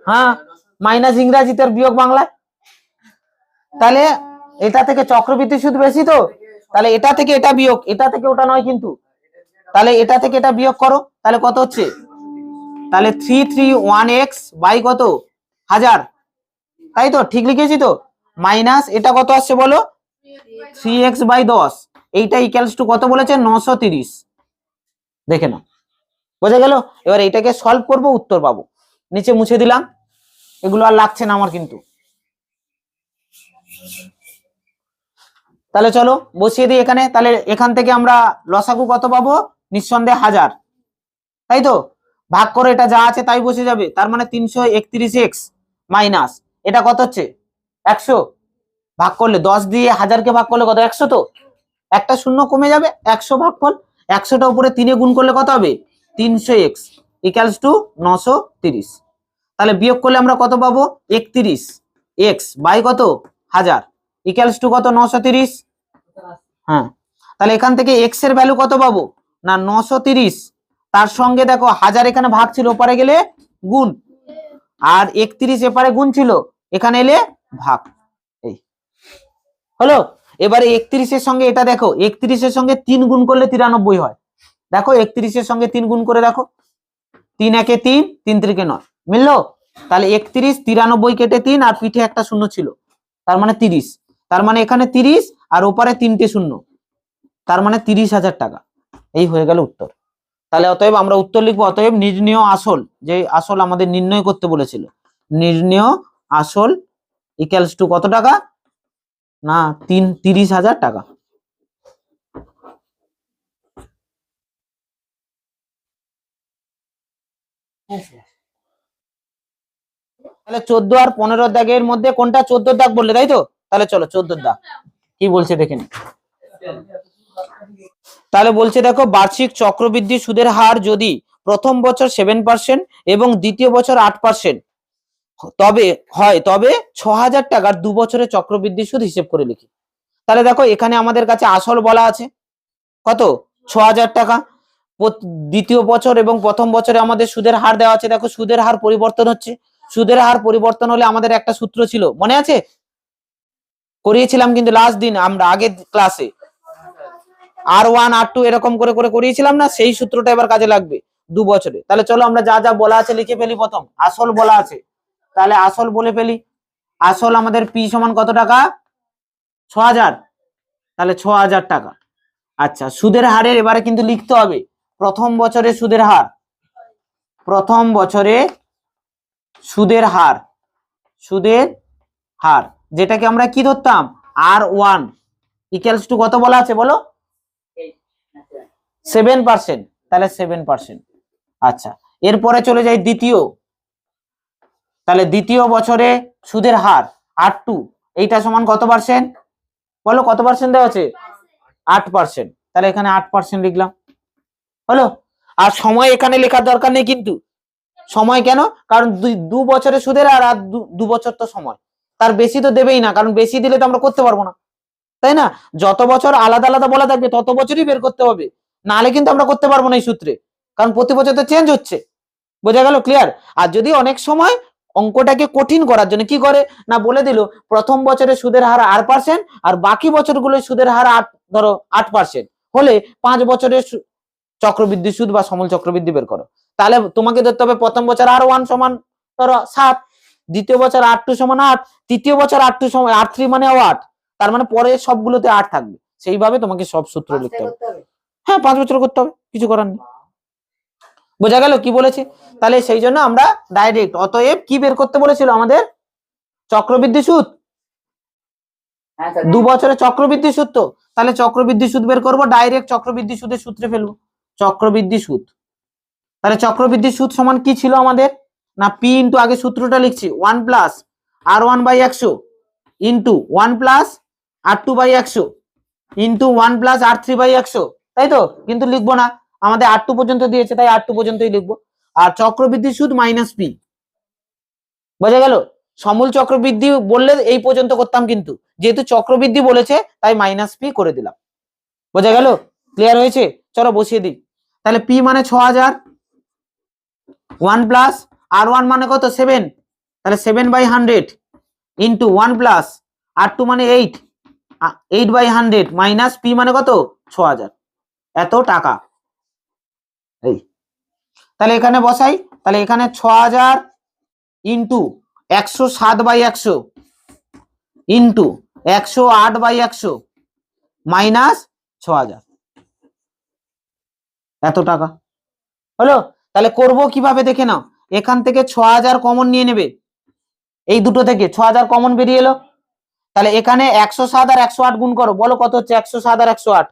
হ্যাঁ, মাইনাস ইংরাজিতে আর বিয়োগ বাংলায়। তাহলে এটা থেকে চক্রবৃদ্ধি সুদ বেশি তো, তাহলে এটা থেকে এটা বিয়োগ, এটা থেকে ওটা নয় কিন্তু, তাহলে এটা থেকে এটা বিয়োগ করো, তাহলে কত হচ্ছে, তাহলে 331x বাই কত 1000, তাই তো, ঠিক লিখেছি তো। মাইনাস এটা কত আসছে বলো, 3x/10, এইটা ইকুয়ালস টু কত বলেছে, 930। দেখে নাও, বোঝা গেল? এবার এইটাকে সলভ করব, উত্তর পাবো। নিচে মুছে দিলাম, এগুলো আর লাগছে না আমার কিন্তু। তাহলে চলো বসিয়ে দিই এখানে। তাহলে এখান থেকে আমরা লসাগু কত পাবো, নিঃসন্দেহে 1000, তাই তো। ভাগ করে এটা যা আছে তাই বসে যাবে, তার মানে 331x মাইনাস এটা কত হচ্ছে 100, ভাগ করলে 10 দিয়ে 1000কে ভাগ করলে কত, 100 তো, একটা শূন্য কমে যাবে, 100 ভাগফল 100টা উপরে 3 গুণ করলে কত হবে, 300x ইকুয়ালস টু 930। তাহলে বিয়োগ করলে আমরা কত পাবো, 31x বাই কত 1000 ইকুয়ালস টু কত, 930। হ্যাঁ, তাহলে এখান থেকে x এর ভ্যালু কত পাবো না, 930, তার সঙ্গে দেখো 1000 এখানে ভাগ ছিল, ওপারে গেলে গুণ, আর 31 এপারে গুণ ছিল, এখানে এলে ভাগ। এই হলো। এবারে 31-এর সঙ্গে এটা দেখো, 31-এর সঙ্গে 3 গুণ করলে 93 হয়। দেখো 31-এর সঙ্গে 3 গুণ করে দেখো, 3 একে 3, 3 3 9 মিললো। তাহলে 31, 93 কেটে 3, আর পিঠে একটা শূন্য ছিল, তার মানে 30। তার মানে এখানে 30 আর ওপারে 3টে শূন্য, তার মানে 30,000 টাকা। এই হয়ে গেল উত্তর। তাহলে অতএব আমরা উত্তর লিখবো, অতএব নির্ণেয় আসল, যে আসল আমাদের নির্ণয় করতে বলেছিল, নির্ণেয় আসল ইকুয়ালস টু কত টাকা না 30,000 টাকা। তাহলে 14 আর 15 দাগের মধ্যে কোনটা 14 দাগ বললে, তাই তো? তাহলে চলো 14 দাগ কি বলছে দেখে নি। তাহলে বলছে দেখো, বার্ষিক চক্রবৃদ্ধি সুদের হার যদি প্রথম বছর 7% এবং দ্বিতীয় বছর 8% তবে 6,000 টাকার 2 বছরের চক্রবৃদ্ধি সুদ হিসেব করে লিখি। তাহলে দেখো এখানে আমাদের কাছে আসল বলা আছে কত, 6,000 টাকা। দ্বিতীয় বছর এবং প্রথম বছরে আমাদের সুদের হার দেওয়া আছে। দেখো সুদের হার পরিবর্তন হচ্ছে, সুদের হার পরিবর্তন হলে আমাদের একটা সূত্র ছিল, মনে আছে? করিয়েছিলাম কিন্তু লাস্ট দিন আমরা আগের ক্লাসে, R1 R2 এরকম করে করে করিয়েছিলাম না, সেই সূত্রটা এবার কাজে লাগবে 2 বছরে। তাহলে চলো আমরা যা যা বলা আছে লিখে ফেলি। প্রথম আসল বলা আছে, তাহলে আসল বলে ফেলি। আসল আমাদের পি সমান কত টাকা, 6,000, তাহলে 6,000 টাকা। আচ্ছা, সুদের হারের এবারে কিন্তু লিখতে হবে প্রথম বছরে সুদের হার, প্রথম বছরে সুদের হার, সুদের হার যেটাকে আমরা কি ধরতাম, R1 ইকুয়ালস টু কত বলা আছে বলো, 7%, তাহলে 7%। আচ্ছা, এরপরে চলে যাই দ্বিতীয়, তাহলে দ্বিতীয় বছরে সুদের হার R2, এইটা সমান কত পার্সেন্ট বলো, কত পার্সেন্ট দেওয়া আছে, 8%, তাহলে এখানে 8% লিখলাম, হলো। আর সময় এখানে লেখার দরকার নেই কিন্তু, সময় কেন, কারণ 2 বছরের সুদের হার আর 2 বছর তো সময়, তার বেশি তো দেবেই না, কারণ বেশি দিলে তো আমরা করতে পারবো না, তাই না? যত বছর আলাদা আলাদা বলা থাকবে তত বছরই বের করতে হবে, নাহলে কিন্তু আমরা করতে পারবো না এই সূত্রে, কারণ প্রতি বছর তো চেঞ্জ হচ্ছে। বোঝা গেল, ক্লিয়ার? আর যদি অনেক সময় অঙ্কটাকে কঠিন করার জন্য কি করে না, বলে দিল প্রথম বছরে সুদের হার 8% আর বাকি বছরগুলো সুদের হার 8% হলে 5 বছরের চক্রবৃদ্ধি সুদ বা সমল চক্রবৃদ্ধি বের করো। তাহলে তোমাকে ধরতে হবে প্রথম বছর R1 সমান ধরো 7, দ্বিতীয় বছর R2 সমান 8, তৃতীয় বছর R2 সমান R3 মানে 8, তার মানে পরে সবগুলোতে 8 থাকবে। সেইভাবে তোমাকে সব সূত্র লিখতে হবে। হ্যাঁ 5 বছর করতে হবে, কিছু করার নেই। বোঝা গেল কি বলেছে? তাহলে সেই জন্য আমরা ডাইরেক্ট, অতএব কি বের করতে বলেছিল আমাদের, চক্রবৃদ্ধি সুদ, 2 বছরের চক্রবৃদ্ধি সুদ। তো তাহলে চক্রবৃদ্ধি সুদ বের করব, ডাইরেক্ট চক্রবৃদ্ধি সুদের সূত্রে ফেলবো, চক্রবৃদ্ধি সুদ। তাহলে চক্রবৃদ্ধি সুদ সমান কি ছিল আমাদের না, পি ইন্টু, আগে সূত্রটা লিখছি, 1 plus R1/100 into 1 plus R2/100 into 1 plus R3/100, তাই তো? কিন্তু লিখবো না, আমাদের R2 পর্যন্ত দিয়েছে, তাই R2 পর্যন্তই লিখবো। আর চক্রবৃদ্ধি সুদ মাইনাস পি। বোঝা গেল? সমূল চক্রবৃদ্ধি বললে এই পর্যন্ত করতাম, কিন্তু যেহেতু চক্রবৃদ্ধি বলেছে তাই মাইনাস পি করে দিলাম। বোঝা গেল? ক্লিয়ার হয়েছে? চলো বসিয়ে দিই। তাহলে পি মানে 6,000, 1 প্লাস R1 মানে কত 7, তাহলে 7/100 ইন্টু 1 প্লাস R2 মানে 8/100 মাইনাস পি মানে কত 6,000, এত টাকা। এই তাহলে এখানে বসাই, তাহলে এখানে 6,000 ইন্টু 107/100 ইন্টু 108/100 মাইনাস 6,000, এত টাকা হলো। তাহলে করব কিভাবে দেখে নাও, এখান থেকে 6,000 কমন নিয়ে নেবে, এই দুটো থেকে 6,000 কমন বেরিয়ে এলো। তাহলে এখানে 107 আর 108 গুণ করো, বলো কত হচ্ছে 107 আর 108,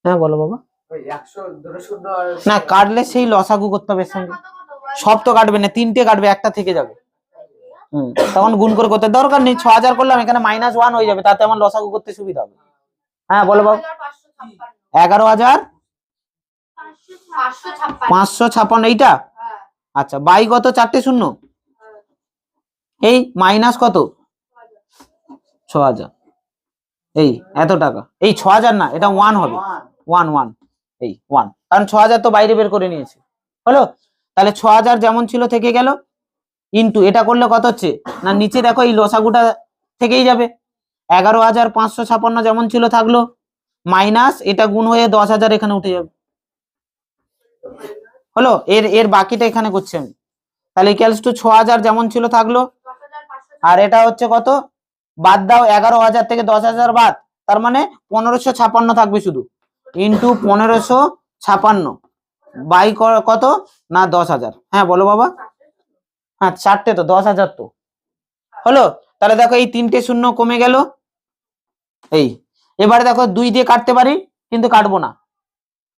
হ্যাঁ বলো বাবা। না কাটলে সেই লসাগু করতে হবে সঙ্গে, সব তো কাটবে না, 3টে কাটবে, একটা থেকে যাবে। তখন গুণ করে করতে দরকার নেই, 6,000 করলাম, এখানে -1 হয়ে যাবে, তাতে আমার লসাগু করতে সুবিধা হবে। হ্যাঁ বলো বাবা। 11,556 এইটা। আচ্ছা বাই কত, 4টে শূন্য, এই মাইনাস কত 6,000, এই এত টাকা, এই 6,000 না, এটা 1 হবে, 1 এই 1, কারণ 6,000 তো বাইরে বের করে নিয়েছে, হলো? তাহলে 6,000 যেমন ছিল থেকে গেল, ইন্টু এটা করলে কত হচ্ছে না, নিচে দেখো এই লসাগুটা থেকেই যাবে, 11,556 যেমন ছিল থাকলো, মাইনাস এটা গুণ হয়ে 10,000 এখানে উঠে যাবে, হলো? এর বাকিটা এখানে করছি আমি। তাহলে ইকুয়ালস টু 6,000 যেমন ছিল থাকলো, আর এটা হচ্ছে কত, বাদ দাও 11,000 থেকে 10,000 বাদ, তার মানে 1,556 থাকবে শুধু, ইন্টু 1,556 বাই কত না 10,000। হ্যাঁ বলো বাবা, হ্যাঁ 4টে তো 10,000 তো, হলো? তাহলে দেখো এই 3টে শূন্য কমে গেল, এই এবারে দেখো 2 দিয়ে কাটতে পারি, কিন্তু কাটবো না,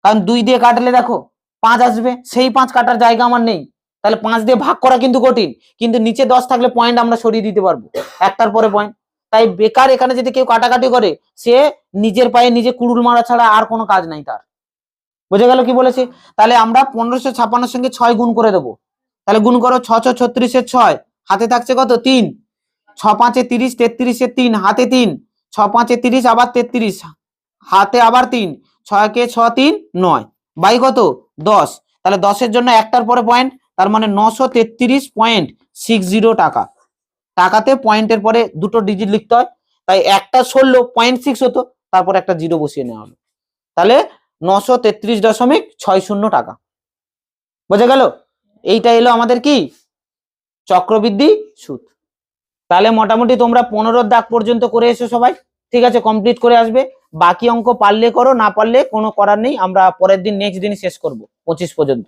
কারণ 2 দিয়ে কাটলে দেখো 5 আসবে, সেই 5 কাটার জায়গা আমার নেই, তাহলে 5 দিয়ে ভাগ করা কিন্তু কঠিন, কিন্তু নিচে 10 থাকলে পয়েন্ট আমরা সরিয়ে দিতে পারবো, একটার পরে পয়েন্ট। তাই বেকার এখানে যদি কেউ কাটাকাটি করে, সে নিজের পায়ে নিজে কুড়ুল মারা ছাড়া আর কোনো কাজ নাই তার। বুঝে গেল কি বলেছি? তাহলে আমরা 1,556 সঙ্গে 6 গুণ করে দেবো, তাহলে গুণ করো, 6 6 36 6, হাতে থাকছে কত 3, 6 5 30 33 3, হাতে 3, 6 5 30 আবার 33, হাতে আবার 3, 6 কে 6 3 9, বাই কত 10, তাহলে 10-এর জন্য একটার পরে পয়েন্ট, তার মানে 933.60 টাকা। টাকাতে পয়েন্টের পরে দুটো ডিজিট লিখতে হয়, তাই একটা সরলো 0.6 হতো, তারপর একটা জিরো বসিয়ে নেওয়া হলো, তাহলে 933.60 টাকা। বোঝা গেল? এইটা এলো আমাদের কি চক্রবৃদ্ধি সুদ। তাহলে মোটামুটি তোমরা 15 দাগ পর্যন্ত করে এসো সবাই, ঠিক আছে? কমপ্লিট করে আসবে, বাকি অঙ্ক পারলে করো, না পারলে কোনো করার নেই, আমরা পরের দিন নেক্সট দিন শেষ করব 25 পর্যন্ত।